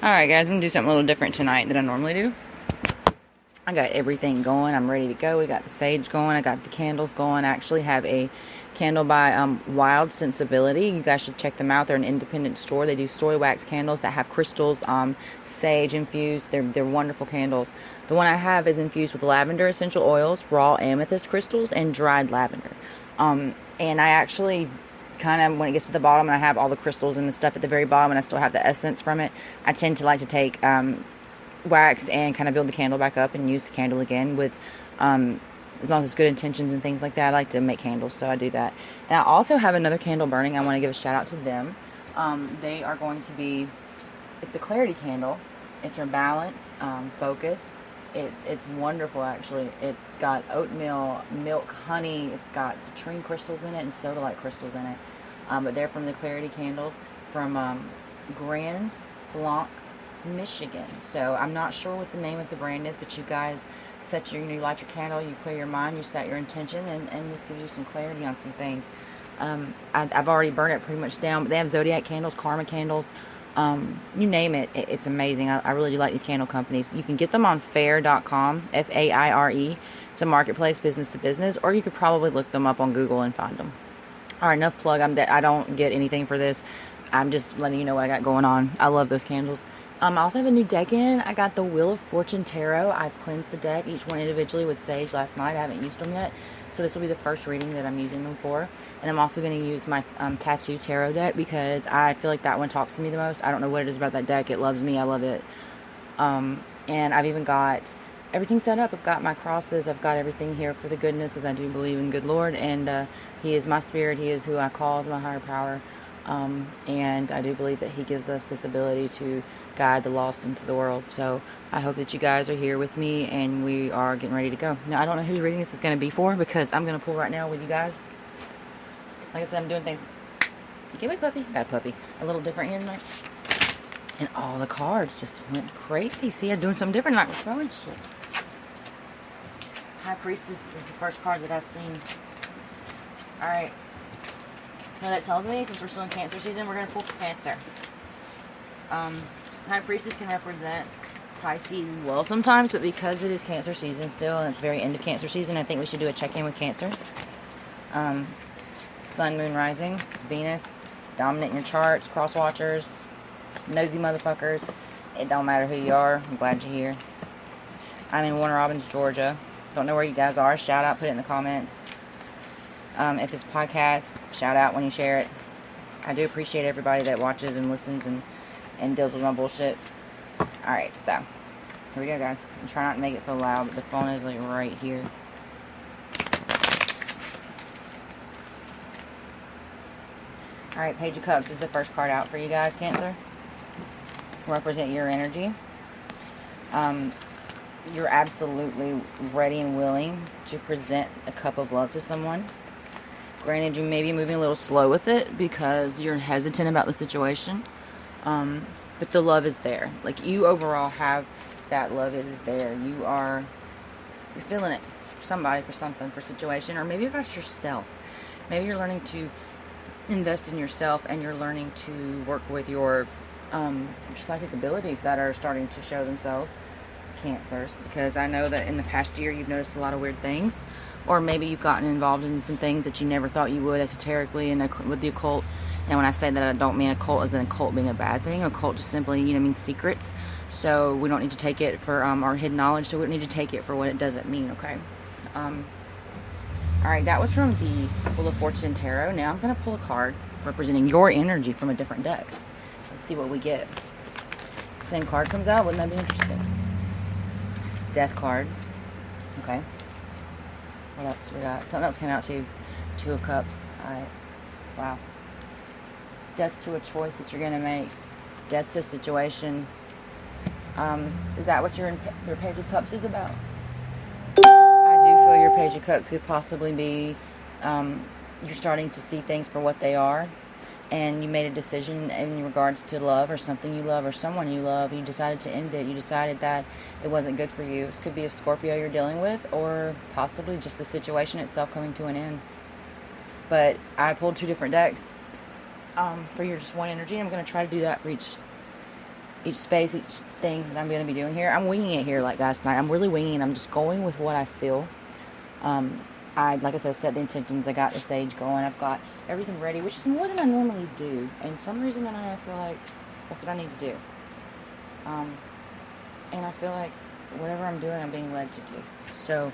Alright guys, I'm going to do something a little different tonight than I normally do. I got everything going. I'm ready to go. We got the sage going. I got the candles going. I actually have a candle by Wild Sensibility. You guys should check them out. They're an independent store. They do soy wax candles that have crystals, sage infused. They're wonderful candles. The one I have is infused with lavender essential oils, raw amethyst crystals, and dried lavender. And I actually kind of, when it gets to the bottom and I have all the crystals and the stuff at the very bottom and I still have the essence from it, I tend to like to take wax and kind of build the candle back up and use the candle again with as long as it's good intentions and things like that. I like to make candles, so I do that. And I also have another candle burning. I want to give a shout out to them. They are going to be, it's a clarity candle. It's for balance, focus. It's wonderful, actually. It's got oatmeal, milk, honey. It's got citrine crystals in it and sodalite crystals in it. But they're from the Clarity Candles from Grand Blanc, Michigan. So I'm not sure what the name of the brand is, but you guys set your, you light your candle, you clear your mind, you set your intention, and this gives you some clarity on some things. I've already burned it pretty much down, but they have Zodiac candles, Karma candles. You name it, it's amazing. I really do like these candle companies. You can get them on fair.com, F-A-I-R-E. It's a marketplace, business to business, or you could probably look them up on Google and find them. Alright, enough plug. I don't get anything for this. I'm just letting you know what I got going on. I love those candles. I also have a new deck in. I got the Wheel of Fortune Tarot. I cleansed the deck, each one individually with sage last night. I haven't used them yet. So this will be the first reading that I'm using them for. And I'm also going to use my Tattoo Tarot deck because I feel like that one talks to me the most. I don't know what it is about that deck. It loves me. I love it. And I've even got everything set up. I've got my crosses. I've got everything here for the goodness because I do believe in good Lord. And He is my spirit. He is who I call my higher power. And I do believe that He gives us this ability to guide the lost into the world. So I hope that you guys are here with me and we are getting ready to go. Now, I don't know whose reading this is going to be for because I'm going to pull right now with you guys. Like I said, I'm doing things. You get my puppy? Got a puppy. A little different here tonight. And all the cards just went crazy. See, I'm doing something different tonight. We're throwing shit. High Priestess is the first card that I've seen. Alright. Now that tells me, since we're still in Cancer season, we're going to pull for Cancer. High Priestess can represent Pisces as well sometimes, but because it is Cancer season still, and it's very end of Cancer season, I think we should do a check-in with Cancer. Sun, Moon, Rising, Venus, dominant in your charts, cross-watchers, nosy motherfuckers. It don't matter who you are. I'm glad you're here. I'm in Warner Robins, Georgia. Don't know where you guys are. Shout out, put it in the comments. If it's a podcast, shout out when you share it. I do appreciate everybody that watches and listens and deals with my bullshit. Alright, so here we go, guys. I'm trying not to make it so loud, but the phone is like right here. Alright, Page of Cups is the first card out for you guys, Cancer. Represent your energy. You're absolutely ready and willing to present a cup of love to someone. Granted, you may be moving a little slow with it because you're hesitant about the situation. But the love is there. Like, you overall have that love. It is there. You're feeling it for somebody, for something, for a situation, or maybe about yourself. Maybe you're learning to invest in yourself and you're learning to work with your psychic abilities that are starting to show themselves, Cancers. Because I know that in the past year you've noticed a lot of weird things, or maybe you've gotten involved in some things that you never thought you would esoterically and with the occult. Now, when I say that, I don't mean occult as an occult being a bad thing. Occult just simply, means secrets. So we don't need to take it for our hidden knowledge. So we don't need to take it for what it doesn't mean, okay? Alright, that was from the Wheel of Fortune Tarot. Now I'm going to pull a card representing your energy from a different deck. Let's see what we get. Same card comes out. Wouldn't that be interesting? Death card. Okay. What else we got? Something else came out too. Two of Cups. Alright. Wow. Death to a choice that you're going to make. Death to a situation. Is that what your Page of Cups is about? I do feel your Page of Cups could possibly be you're starting to see things for what they are, and you made a decision in regards to love or something you love or someone you love. You decided to end it. You decided that it wasn't good for you. This could be a Scorpio you're dealing with, or possibly just the situation itself coming to an end. But I pulled two different decks for your just one energy. I'm going to try to do that for each each space, each thing that I'm going to be doing here. I'm winging it here like last night. I'm really winging it. I'm just going with what I feel. Like I said, set the intentions. I got the sage going. I've got everything ready, which is more than I normally do. And some reason tonight I feel like that's what I need to do. And I feel like whatever I'm doing, I'm being led to do. So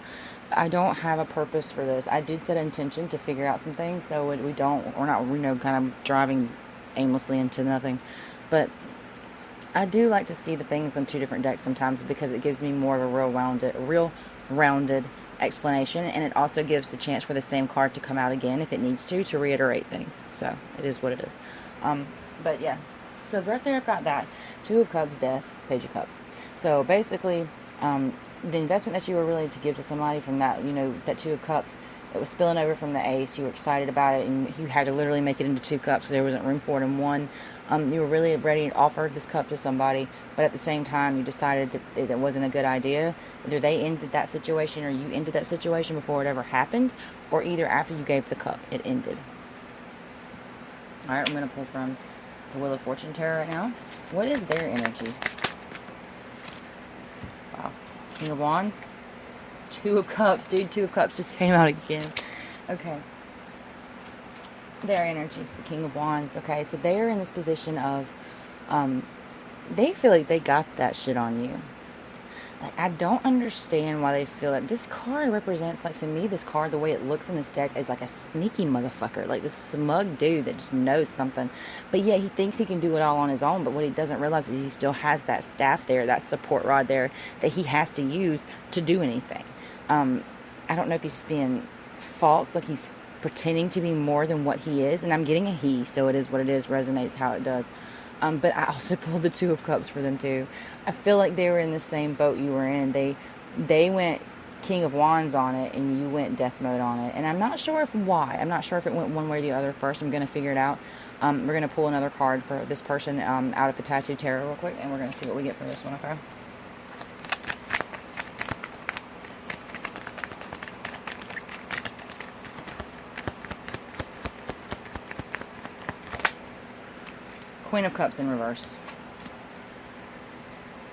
I don't have a purpose for this. I did set an intention to figure out some things, so we're not, kind of driving aimlessly into nothing. But I do like to see the things on two different decks sometimes because it gives me more of a real rounded explanation, and it also gives the chance for the same card to come out again if it needs to reiterate things. So it is what it is. But yeah, so right there I've got that. Two of Cups, Death, Page of Cups. So basically, the investment that you were willing to give to somebody from that, that Two of Cups, it was spilling over from the Ace. You were excited about it, and you had to literally make it into 2 cups. There wasn't room for it in one. You were really ready to offer this cup to somebody, but at the same time, you decided that it wasn't a good idea. Either they ended that situation, or you ended that situation before it ever happened, or either after you gave the cup, it ended. Alright, I'm going to pull from the Wheel of Fortune Tarot right now. What is their energy? Wow. King of Wands. 2 of Cups. Dude, 2 of Cups just came out again. Okay. Their energy is the King of Wands. Okay, so they're in this position of, they feel like they got that shit on you. Like, I don't understand why they feel that. This card represents, like, to me, this card, the way it looks in this deck, is like a sneaky motherfucker. Like, this smug dude that just knows something. But yet, he thinks he can do it all on his own. But what he doesn't realize is he still has that staff there, that support rod there, that he has to use to do anything. I don't know if he's just being false, like he's pretending to be more than what he is. And I'm getting a he, so it is what it is, resonates how it does. But I also pulled the 2 of Cups for them too. I feel like they were in the same boat you were in. They went King of Wands on it, and you went Death Mode on it. And I'm not sure why. I'm not sure if it went one way or the other first. I'm going to figure it out. We're going to pull another card for this person out of the Tattoo Tarot real quick, and we're going to see what we get for this one, okay? Queen of Cups in reverse.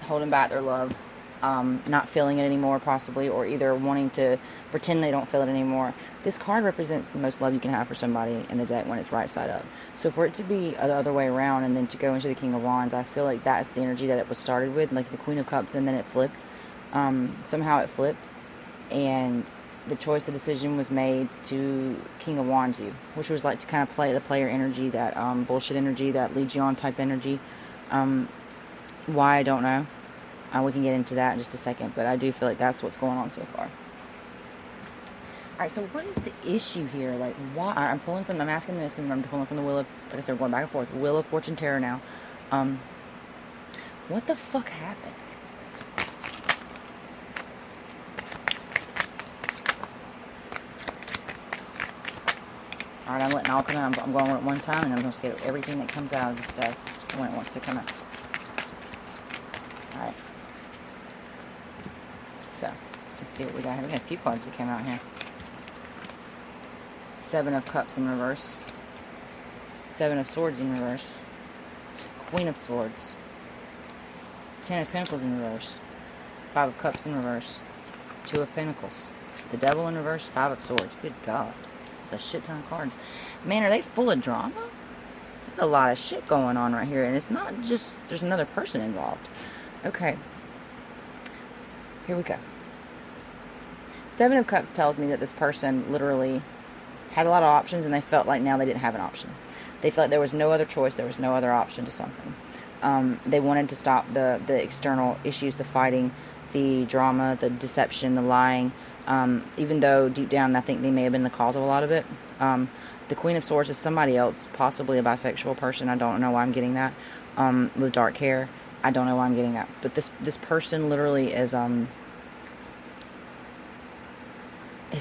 Holding back their love. Not feeling it anymore, possibly, or either wanting to pretend they don't feel it anymore. This card represents the most love you can have for somebody in the deck when it's right side up. So for it to be the other way around and then to go into the King of Wands, I feel like that's the energy that it was started with, like the Queen of Cups, and then it flipped. Somehow it flipped, and the decision was made to King of Wands you, which was like to kind of play the player energy, that bullshit energy, that leads you on type energy. Why, I don't know. We can get into that in just a second, but I do feel like that's what's going on so far. Alright, so what is the issue here? Like, why? I'm asking this, and I'm pulling from the Wheel of, like I said, we're going back and forth. Wheel of Fortune Tarot now. What the fuck happened? Alright, I'm letting all come out. I'm going at one time, and I'm going to get everything that comes out of this deck when it wants to come out. Alright. So, let's see what we got here. We got a few cards that came out here. 7 of Cups in reverse. 7 of Swords in reverse. Queen of Swords. 10 of Pentacles in reverse. 5 of Cups in reverse. 2 of Pentacles. The Devil in reverse. 5 of Swords. Good God. That's a shit ton of cards. Man, are they full of drama? There's a lot of shit going on right here. And it's not just, there's another person involved. Okay. Here we go. 7 of Cups tells me that this person literally had a lot of options, and they felt like now they didn't have an option. They felt like there was no other choice, there was no other option to something. They wanted to stop the external issues, the fighting, the drama, the deception, the lying, even though deep down I think they may have been the cause of a lot of it. The Queen of Swords is somebody else, possibly a bisexual person. I don't know why I'm getting that. With dark hair. I don't know why I'm getting that. But this person literally is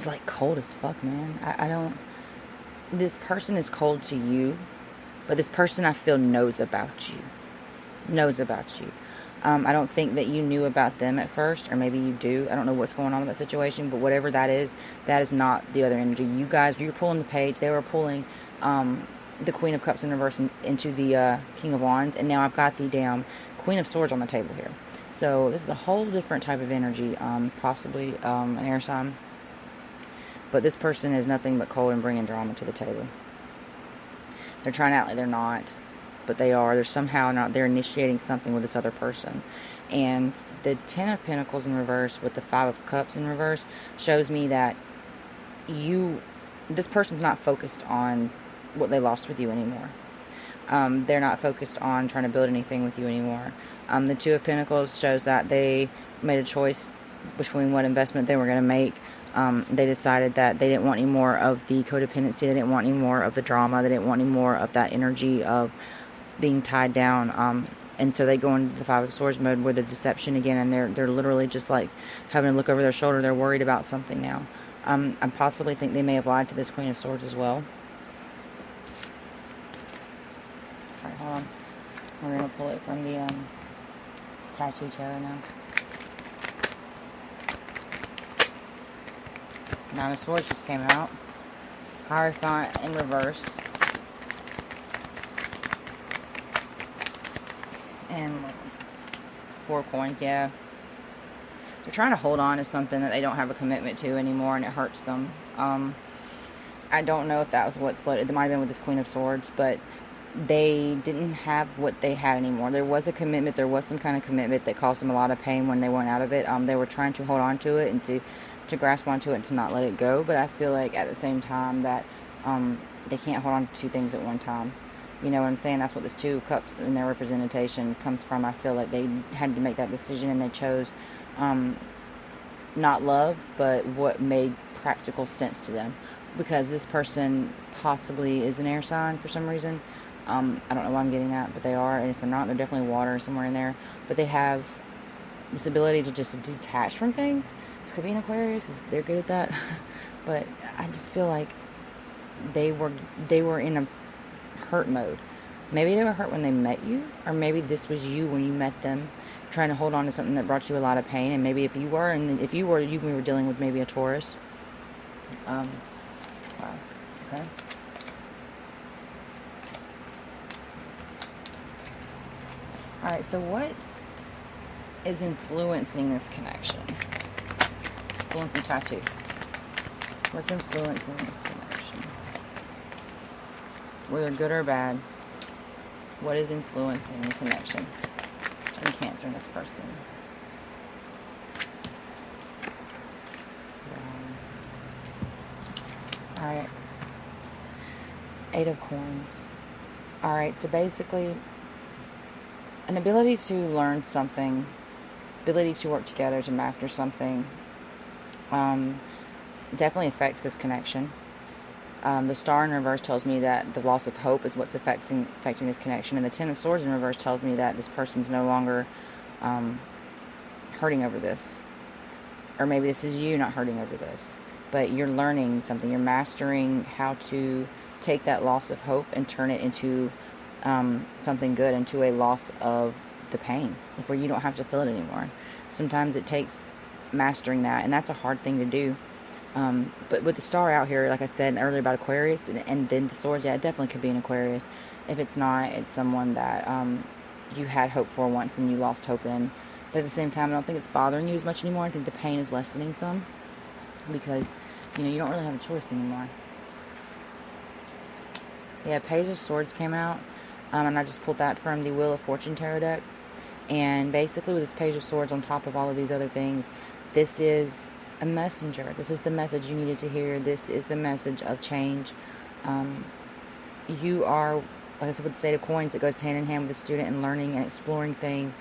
like cold as fuck, man. I don't... This person is cold to you, but this person I feel knows about you. Knows about you. I don't think that you knew about them at first, or maybe you do. I don't know what's going on with that situation, but whatever that is not the other energy. You guys, you're pulling the page. They were pulling the Queen of Cups in reverse into the King of Wands, and now I've got the damn Queen of Swords on the table here. So this is a whole different type of energy, possibly an air sign. But this person is nothing but cold and bringing drama to the table. They're trying to act like they're not, but they are. They're somehow not. They're initiating something with this other person. And the Ten of Pentacles in reverse with the Five of Cups in reverse shows me that this person's not focused on what they lost with you anymore. They're not focused on trying to build anything with you anymore. The Two of Pentacles shows that they made a choice between what investment they were going to make. They decided that they didn't want any more of the codependency. They didn't want any more of the drama. They didn't want any more of that energy of being tied down. And so they go into the Five of Swords mode where the deception again, and they're literally just like having to look over their shoulder. They're worried about something now. I possibly think they may have lied to this Queen of Swords as well. Alright, hold on. We're going to pull it from the tattoo tarot now. Nine of Swords just came out. Hierophant in reverse. And 4 coins, yeah. They're trying to hold on to something that they don't have a commitment to anymore, and it hurts them. I don't know if that was what slowed it. It might have been with this Queen of Swords, but they didn't have what they had anymore. There was a commitment. There was some kind of commitment that caused them a lot of pain when they went out of it. They were trying to hold on to it and to grasp onto it and to not let it go. But I feel like at the same time that they can't hold on to 2 things at one time. You know what I'm saying? That's what this Two of Cups in their representation comes from. I feel like they had to make that decision, and they chose not love, but what made practical sense to them. Because this person possibly is an air sign for some reason. I don't know why I'm getting that, but they are. And if they're not, they're definitely water somewhere in there. But they have this ability to just detach from things. It could be an Aquarius, because they're good at that. But I just feel like they were in a hurt mode. Maybe they were hurt when they met you, or maybe this was you when you met them, trying to hold on to something that brought you a lot of pain. And maybe if you were dealing with maybe a Taurus. Wow. Okay. Alright, so what is influencing this connection? Going from tattoo. What's influencing this connection? Whether good or bad, what is influencing the connection between Cancer and this person? Alright. 8 of Coins. Alright, so basically, an ability to learn something, ability to work together to master something, definitely affects this connection. The Star in reverse tells me that the loss of hope is what's affecting this connection. And the Ten of Swords in reverse tells me that this person's no longer hurting over this. Or maybe this is you not hurting over this. But you're learning something. You're mastering how to take that loss of hope and turn it into something good, into a loss of the pain, where you don't have to feel it anymore. Sometimes it takes mastering that, and that's a hard thing to do. But with the Star out here, like I said earlier about Aquarius, and then the Swords, yeah, it definitely could be an Aquarius. If it's not, it's someone that you had hope for once and you lost hope in. But at the same time, I don't think it's bothering you as much anymore. I think the pain is lessening some, because you don't really have a choice anymore. Yeah, Page of Swords came out, and I just pulled that from the Wheel of Fortune tarot deck. And basically with this Page of Swords on top of all of these other things, this is a messenger. This is the message you needed to hear. This is the message of change. You are, like I said with the 8 of Coins, it goes hand in hand with the student and learning and exploring things.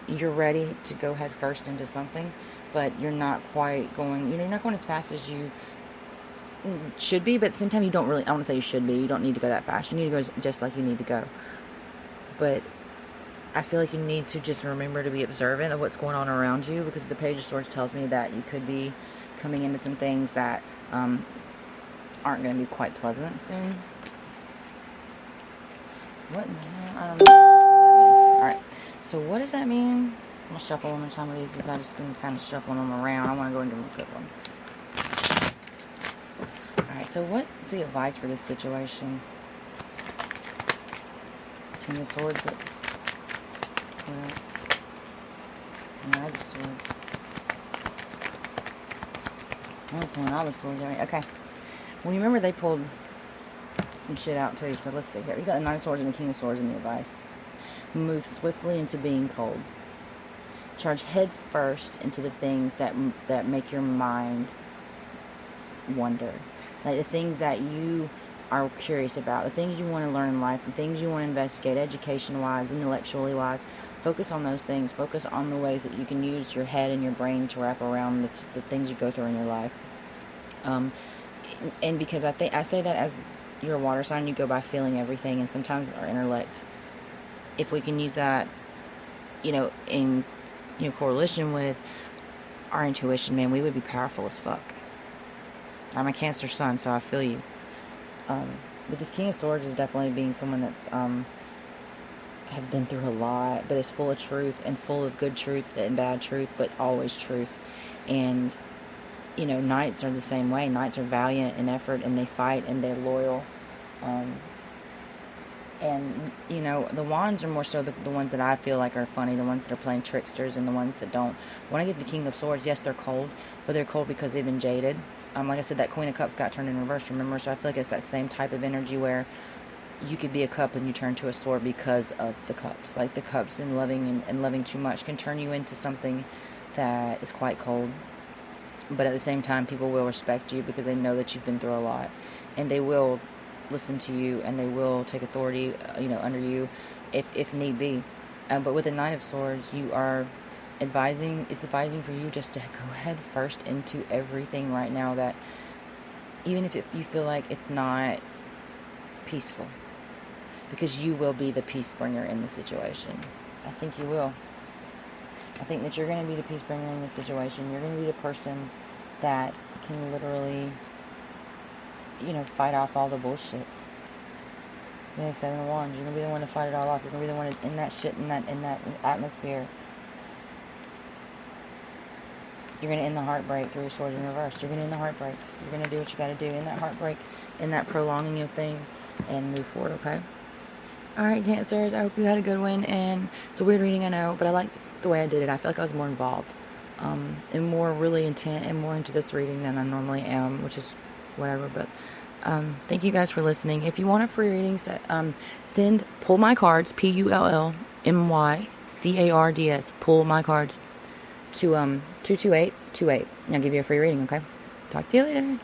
You're ready to go head first into something, but you're not quite going, you're not going as fast as you should be, but at the same time you don't really, I want to say you should be, you don't need to go that fast. You need to go just like you need to go. But I feel like you need to just remember to be observant of what's going on around you, because the Page of Swords tells me that you could be coming into some things that aren't going to be quite pleasant soon. What? I don't know. Alright, so what does that mean? I'm going to shuffle one more time of these, because I just been kind of shuffling them around. I want to go into a good one. Alright, so what's the advice for this situation? King of Swords. What else? Knight of Swords. I'm pulling all the swords. Okay. Well, you remember they pulled some shit out too, so let's see here. You got the Knight of Swords and the King of Swords in the advice. Move swiftly into being cold. Charge head first into the things that make your mind wonder. Like the things that you are curious about, the things you want to learn in life, the things you want to investigate, education-wise, intellectually-wise. Focus on those things. Focus on the ways that you can use your head and your brain to wrap around the things you go through in your life. And because I say that as you're a water sign, you go by feeling everything, and sometimes our intellect, if we can use that, in correlation with our intuition, man, we would be powerful as fuck. I'm a Cancer sun, so I feel you. But this King of Swords is definitely being someone that's has been through a lot, but is full of truth and full of good truth and bad truth, but always truth. And knights are the same way. Knights are valiant in effort, and they fight, and they're loyal. And the wands are more so the ones that I feel like are funny, the ones that are playing tricksters, and the ones that don't. When I get the King of Swords, yes, they're cold, but they're cold because they've been jaded. Like I said, that Queen of Cups got turned in reverse, remember? So I feel like it's that same type of energy where you could be a cup and you turn to a sword because of the cups. Like the cups and loving too much can turn you into something that is quite cold. But at the same time, people will respect you because they know that you've been through a lot. And they will listen to you, and they will take authority, under you if need be. But with the Knight of Swords, it's advising for you just to go head first into everything right now, that even if you feel like it's not peaceful, because you will be the peace bringer in the situation. I think you will. I think that you're going to be the peace bringer in the situation. You're going to be the person that can literally, fight off all the bullshit. Yeah, 7 of Wands. You're going to be the one to fight it all off. You're going to be the one in that shit, in that atmosphere. You're going to end the heartbreak through your sword in reverse. You're going to end the heartbreak. You're going to do what you got to do in that heartbreak, in that prolonging of things, and move forward, okay? Alright, Cancers, I hope you had a good one, and it's a weird reading, I know, but I like the way I did it. I feel like I was more involved, and more really intent, and more into this reading than I normally am, which is whatever, but thank you guys for listening. If you want a free reading, send Pull My Cards, PULLMYCARDS, Pull My Cards, to 22828, and I'll give you a free reading, okay? Talk to you later.